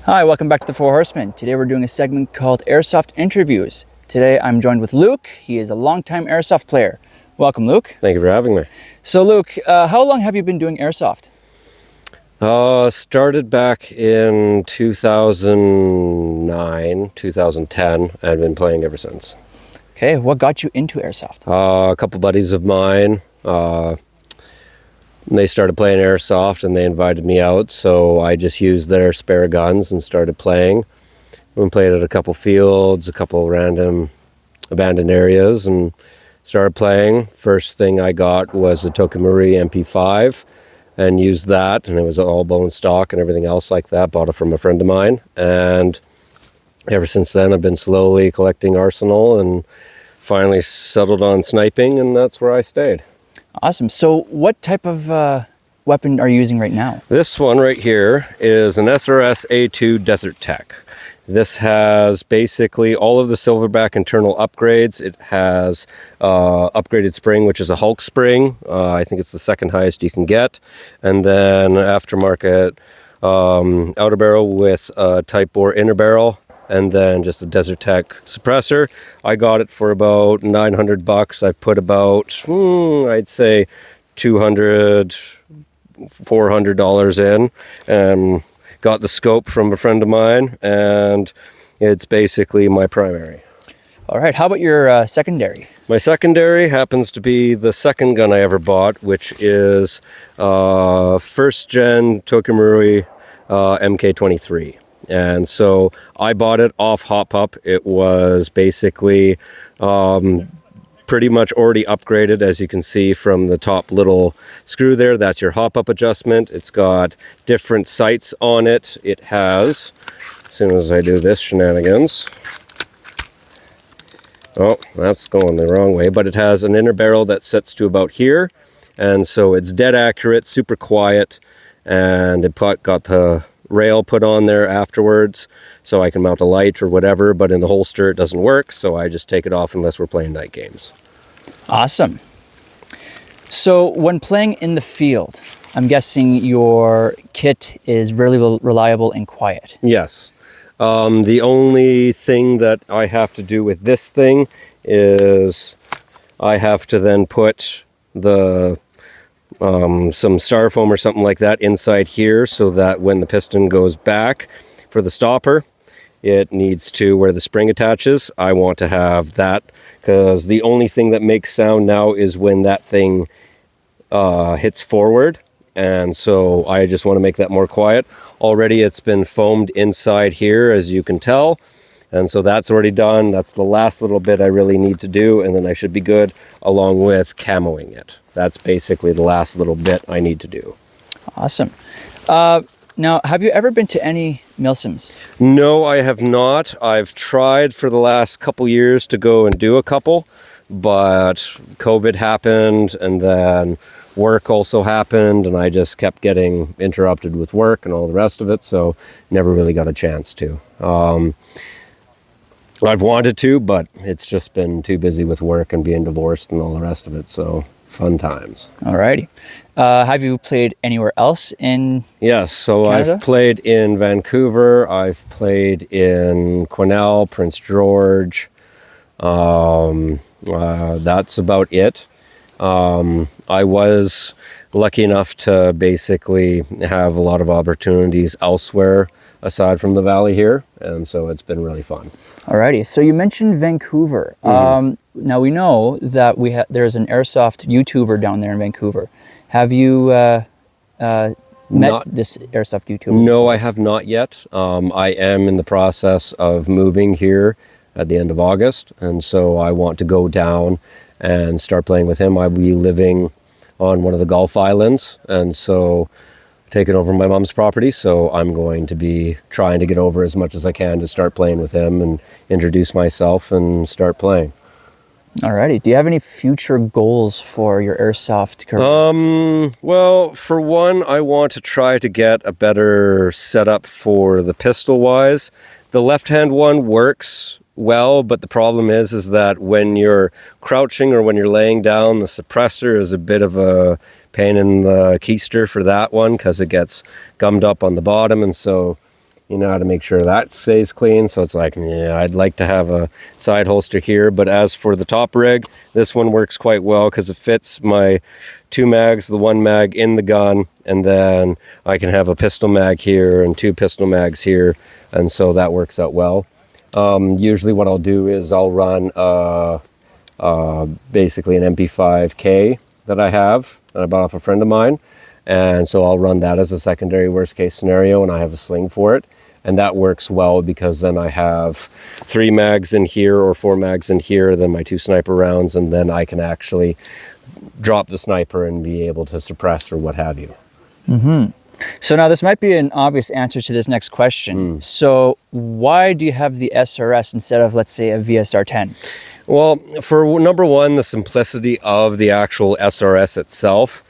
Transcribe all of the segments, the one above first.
Hi, welcome back to the Four Horsemen. Today we're doing a segment called Airsoft Interviews. Today I'm joined with Luke. He is a longtime Airsoft player. Welcome, Luke. Thank you for having me. So, Luke, how long have you been doing Airsoft? Started back in 2009, 2010. I've been playing ever since. Okay, what got you into Airsoft? A couple buddies of mine, they started playing Airsoft and they invited me out, so I just used their spare guns and started playing. We played at a couple fields, a couple random abandoned areas, and started playing. First thing I got was a Tokamuri MP5 and used that, and it was all bone stock and everything else like that. Bought it from a friend of mine, and ever since then I've been slowly collecting arsenal and finally settled on sniping, and that's where I stayed. Awesome. So what type of weapon are you using right now? This one right here is an SRS A2 Desert Tech. This has basically all of the Silverback internal upgrades. It has upgraded spring, which is a Hulk spring. I think it's the second highest you can get. And then aftermarket outer barrel with Type bore inner barrel. And then just a Desert Tech suppressor. I got it for about $900. I've put about, I'd say $200, $400 in, and got the scope from a friend of mine, and it's basically my primary. All right, how about your secondary? My secondary happens to be the second gun I ever bought, which is first gen Tokamuri MK23. And so I bought it off Hot Pup. It was basically pretty much already upgraded, as you can see from the top little screw there. That's your Hot Pup adjustment. It's got different sights on it. It has, as soon as I do this shenanigans, oh, that's going the wrong way, but it has an inner barrel that sets to about here. And so it's dead accurate, super quiet, and it got the rail put on there afterwards so I can mount a light or whatever, but in the holster it doesn't work, so I just take it off unless we're playing night games. Awesome. So when playing in the field, I'm guessing your kit is really reliable and quiet. Yes. The only thing that I have to do with this thing is I have to then put the some styrofoam or something like that inside here, so that when the piston goes back for the stopper, it needs to, where the spring attaches, I want to have that, because the only thing that makes sound now is when that thing hits forward, and so I just want to make that more quiet. Already it's been foamed inside here, as you can tell, and so that's already done. That's the last little bit I really need to do, and then I should be good, along with camoing it. That's basically the last little bit I need to do. Awesome. Now, have you ever been to any milsims? No, I have not. I've tried for the last couple years to go and do a couple, but COVID happened, and then work also happened, and I just kept getting interrupted with work and all the rest of it, so never really got a chance to. I've wanted to, but it's just been too busy with work and being divorced and all the rest of it, so fun times. Alrighty. Have you played anywhere else in Yes, so Canada? I've played in Vancouver, I've played in Quesnel, Prince George. That's about it. I was lucky enough to basically have a lot of opportunities elsewhere aside from the valley here, and so it's been really fun. Alrighty, so you mentioned Vancouver. Now we know that there's an Airsoft YouTuber down there in Vancouver. Have you met this Airsoft YouTuber? No, I have not yet. I am in the process of moving here at the end of August, and so I want to go down and start playing with him. I'll be living on one of the Gulf Islands, and so taking over my mom's property, so I'm going to be trying to get over as much as I can to start playing with him and introduce myself and start playing. Alrighty. Do you have any future goals for your Airsoft career? Well, for one, I want to try to get a better setup for the pistol-wise. The left-hand one works well, but the problem is that when you're crouching or when you're laying down, the suppressor is a bit of a pain in the keister for that one, because it gets gummed up on the bottom, and so You know how to make sure that stays clean. So it's like, yeah, I'd like to have a side holster here. But as for the top rig, this one works quite well because it fits my 2 mags, the 1 mag in the gun, and then I can have a pistol mag here and 2 pistol mags here. And so that works out well. Usually what I'll do is I'll run basically an MP5K that I have that I bought off a friend of mine. And so I'll run that as a secondary worst case scenario, and I have a sling for it. And that works well because then I have 3 mags in here or 4 mags in here, then my 2 sniper rounds, and then I can actually drop the sniper and be able to suppress or what have you. Mm-hmm. So now this might be an obvious answer to this next question. So why do you have the SRS instead of, let's say, a VSR-10? Well, for number one, the simplicity of the actual SRS itself.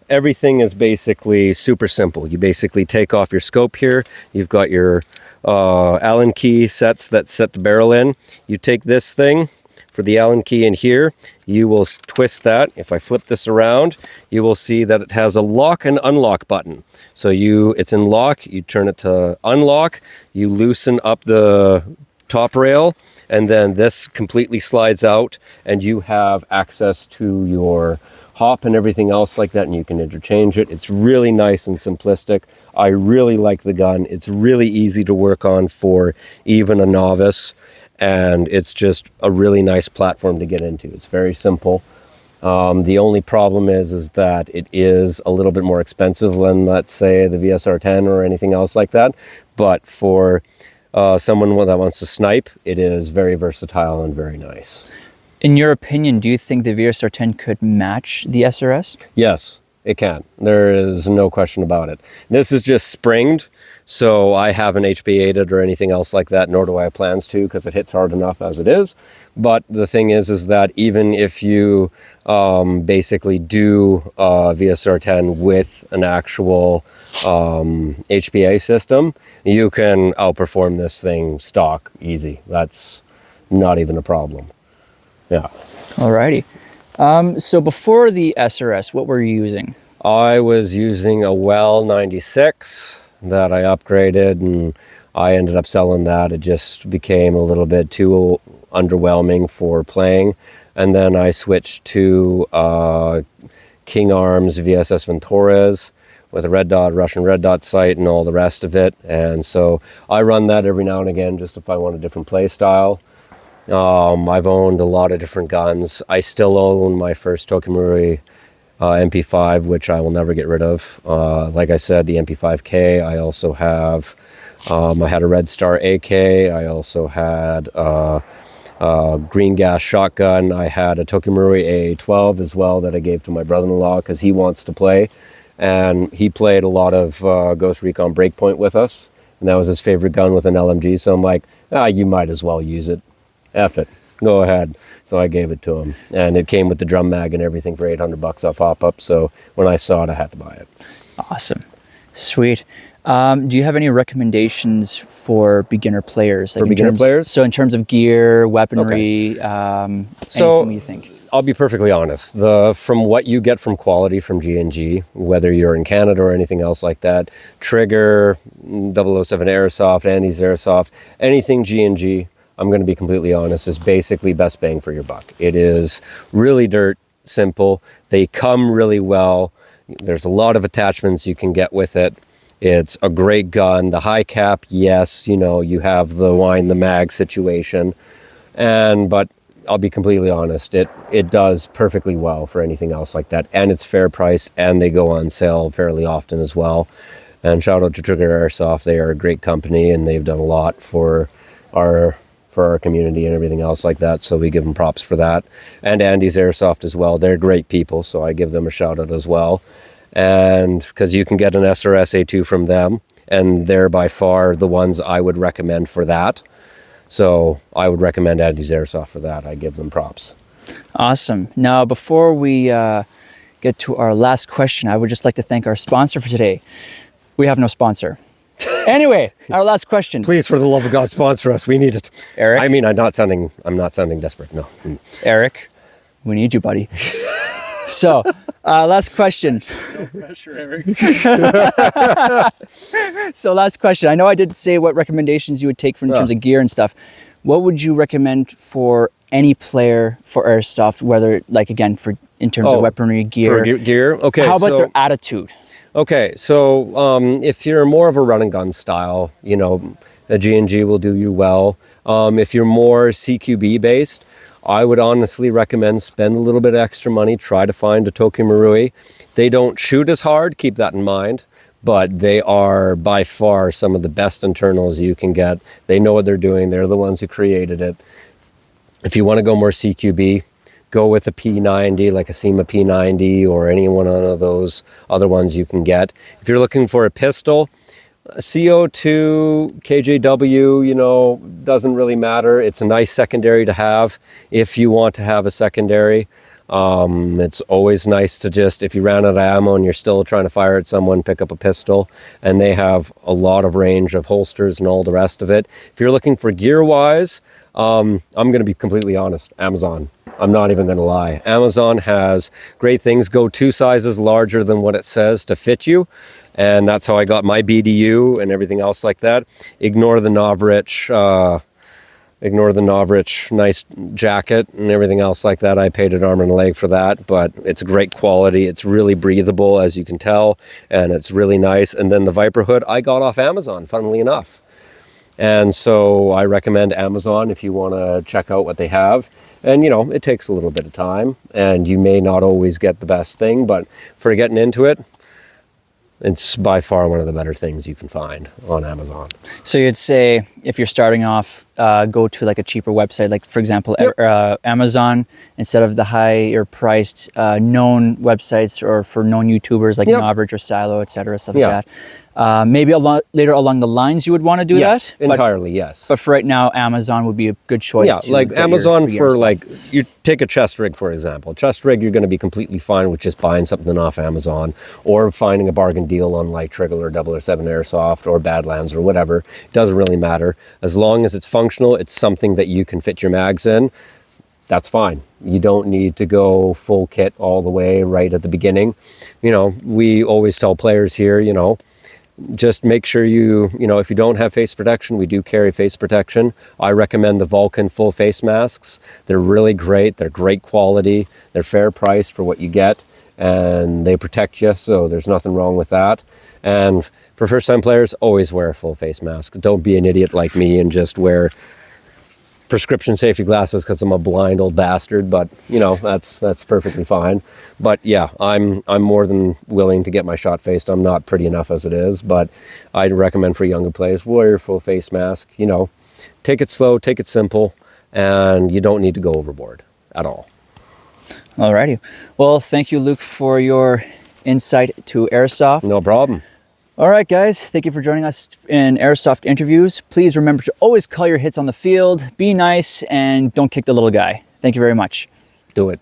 Everything is basically super simple. You basically take off your scope here. You've got your Allen key sets that set the barrel in. You take this thing for the Allen key in here. You will twist that. If I flip this around, you will see that it has a lock and unlock button. So it's in lock. You turn it to unlock. You loosen up the top rail, and then this completely slides out, and you have access to your hop and everything else like that, and you can interchange it. It's really nice and simplistic. I really like the gun. It's really easy to work on for even a novice, and it's just a really nice platform to get into. It's very simple. The only problem is that it is a little bit more expensive than, let's say, the VSR-10 or anything else like that. But for someone that wants to snipe, it is very versatile and very nice. In your opinion, do you think the VSR-10 could match the SRS? Yes, it can. There is no question about it. This is just springed, so I haven't HB8'd it or anything else like that, nor do I have plans to, because it hits hard enough as it is. But the thing is that even if you basically do VSR-10 with an actual HPA system, you can outperform this thing stock easy. That's not even a problem. Yeah. Alrighty. So before the SRS, what were you using? I was using a Well 96 that I upgraded, and I ended up selling that. It just became a little bit too underwhelming for playing. And then I switched to King Arms VSS Ventures with a red dot, Russian red dot sight, and all the rest of it. And so I run that every now and again just if I want a different play style. I've owned a lot of different guns. I still own my first Tokimori MP5, which I will never get rid of. Like I said, the MP5K. I also have, I had a Red Star AK. I also had a green gas shotgun. I had a Tokimori AA-12 as well that I gave to my brother-in-law because he wants to play. And he played a lot of Ghost Recon Breakpoint with us. And that was his favorite gun with an LMG. So I'm like, you might as well use it. F it, go ahead. So I gave it to him, and it came with the drum mag and everything for $800 off hop-up. So when I saw it, I had to buy it. Awesome, sweet. Do you have any recommendations for beginner players? Like for beginner players? So in terms of gear, weaponry, anything you think? I'll be perfectly honest. From what you get from quality from G&G, whether you're in Canada or anything else like that, Trigger, 007 Airsoft, Andy's Airsoft, anything G&G, I'm going to be completely honest, is basically best bang for your buck. It is really dirt simple. They come really well. There's a lot of attachments you can get with it. It's a great gun. The high cap, yes, you have the wind the mag situation. But I'll be completely honest, it does perfectly well for anything else like that. And it's fair price, and they go on sale fairly often as well. And shout out to Trigger Airsoft. They are a great company, and they've done a lot for our community and everything else like that, so we give them props for that. And Andy's Airsoft as well. They're great people, so I give them a shout out as well. And because you can get an SRS A2 from them, and they're by far the ones I would recommend for that. So I would recommend Andy's Airsoft for that. I give them props. Awesome. Now, before we get to our last question, I would just like to thank our sponsor for today. We have no sponsor. Anyway, our last question. Please, for the love of God, sponsor us. We need it. Eric? I mean, I'm not sounding desperate, no. Eric, we need you, buddy. So, last question. No pressure, Eric. So last question. I know I did say what recommendations you would take in terms of gear and stuff. What would you recommend for any player for airsoft, whether like again in terms of weaponry, gear? For gear? Okay. How about their attitude? Okay, so if you're more of a run and gun style, you know, a G&G will do you well. If you're more CQB based, I would honestly recommend spend a little bit of extra money, try to find a Toki Marui. They don't shoot as hard, keep that in mind, but they are by far some of the best internals you can get. They know what they're doing. They're the ones who created it. If you want to go more CQB, go with a P90, like a SEMA P90 or any one of those other ones you can get. If you're looking for a pistol, a CO2, KJW, you know, doesn't really matter. It's a nice secondary to have if you want to have a secondary. It's always nice to just, if you ran out of ammo and you're still trying to fire at someone, pick up a pistol. And they have a lot of range of holsters and all the rest of it. If you're looking for gear-wise, I'm going to be completely honest, Amazon. I'm not even going to lie. Amazon has great things. Go 2 sizes larger than what it says to fit you. And that's how I got my BDU and everything else like that. Ignore the Novrich nice jacket and everything else like that. I paid an arm and a leg for that, but it's great quality. It's really breathable, as you can tell, and it's really nice. And then the Viper hood I got off Amazon, funnily enough. And so I recommend Amazon if you want to check out what they have. And, you know, it takes a little bit of time, and you may not always get the best thing, but for getting into it, it's by far one of the better things you can find on Amazon. So you'd say if you're starting off, go to like a cheaper website, like for example, Amazon, instead of the higher priced known websites or for known YouTubers like Novrich or Silo, etc., stuff like that. Maybe later along the lines you would want to do that? Entirely, yes. But for right now, Amazon would be a good choice. Yeah, like Amazon for like, you take a chest rig, for example. Chest rig, you're going to be completely fine with just buying something off Amazon or finding a bargain deal on Light Trigger or 007 Airsoft or Badlands or whatever. It doesn't really matter. As long as it's functional, it's something that you can fit your mags in, that's fine. You don't need to go full kit all the way right at the beginning. You know, we always tell players here, you know, just make sure you know, if you don't have face protection, we do carry face protection. I recommend the Vulcan full face masks. They're really great. They're great quality. They're fair priced for what you get, and they protect you, so there's nothing wrong with that. And for first-time players, always wear a full face mask. Don't be an idiot like me and just wear prescription safety glasses because I'm a blind old bastard, but you know, that's perfectly fine. But yeah, I'm more than willing to get my shot faced. I'm not pretty enough as it is, but I'd recommend for younger players, wear your full face mask. You know, take it slow, take it simple, and you don't need to go overboard at all. Alrighty. Well, thank you, Luke, for your insight to Airsoft. No problem. All right, guys, thank you for joining us in Airsoft Interviews. Please remember to always call your hits on the field, be nice, and don't kick the little guy. Thank you very much. Do it.